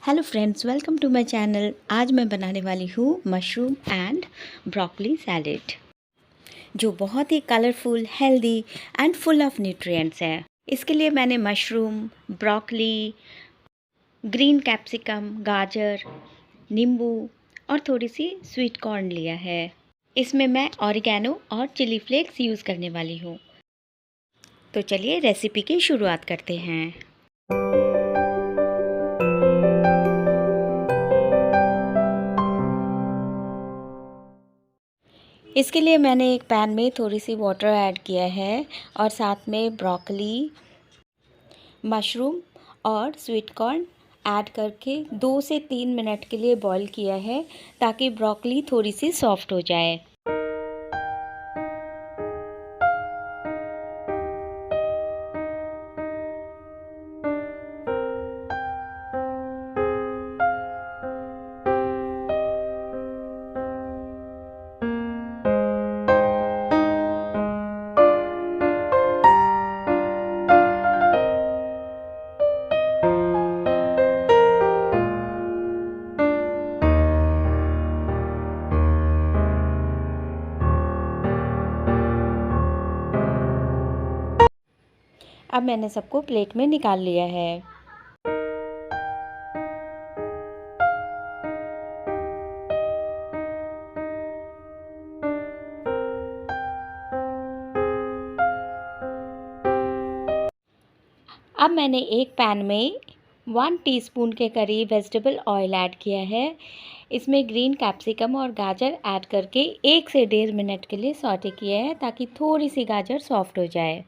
Hello friends, welcome to my channel. आज मैं बनाने वाली हूँ मशरूम एंड ब्रोकली सैलेड, जो बहुत ही colourful, healthy and full of nutrients है। इसके लिए मैंने मशरूम, ब्रोकली, ग्रीन कैप्सिकम, गाजर, नींबू और थोड़ी सी स्वीट कॉर्न लिया है। इसमें मैं ऑरिगेनो और चिली फ्लेक्स यूज़ करने वाली हूँ। तो चलिए रेसिपी की शुरुआत करते हैं। इसके लिए मैंने एक पैन में थोड़ी सी वाटर ऐड किया है और साथ में ब्रोकली, मशरूम और स्वीट कॉर्न ऐड करके 2 से 3 मिनट के लिए बॉईल किया है ताकि ब्रोकली थोड़ी सी सॉफ्ट हो जाए। अब मैंने सबको प्लेट में निकाल लिया है। अब मैंने एक पैन में 1 टीस्पून के करीब वेजिटेबल ऑयल ऐड किया है। इसमें ग्रीन कैप्सिकम और गाजर ऐड करके 1 से 1.5 मिनट के लिए सौटे किया है ताकि थोड़ी सी गाजर सॉफ्ट हो जाए।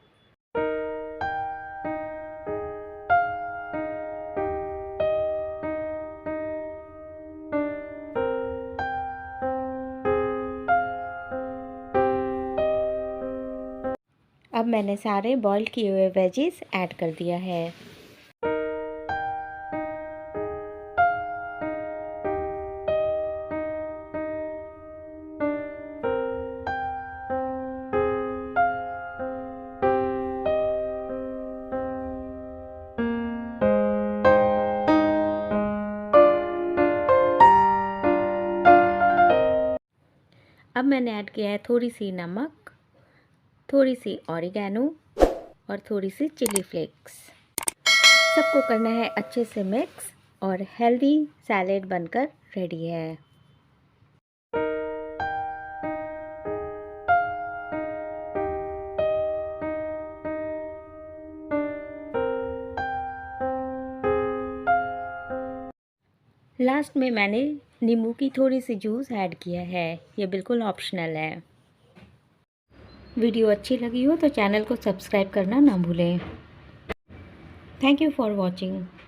अब मैंने सारे बॉईल किए हुए वेजीज ऐड कर दिया है। अब मैंने ऐड किया है थोड़ी सी नमक, थोड़ी सी ऑरिगेनो और थोड़ी सी चिली फ्लेक्स। सबको करना है अच्छे से मिक्स और हेल्दी सैलेड बनकर रेडी है। लास्ट में मैंने नींबू की थोड़ी सी जूस ऐड किया है। ये बिल्कुल ऑप्शनल है। वीडियो अच्छी लगी हो तो चैनल को सब्सक्राइब करना ना भूलें। Thank you for watching.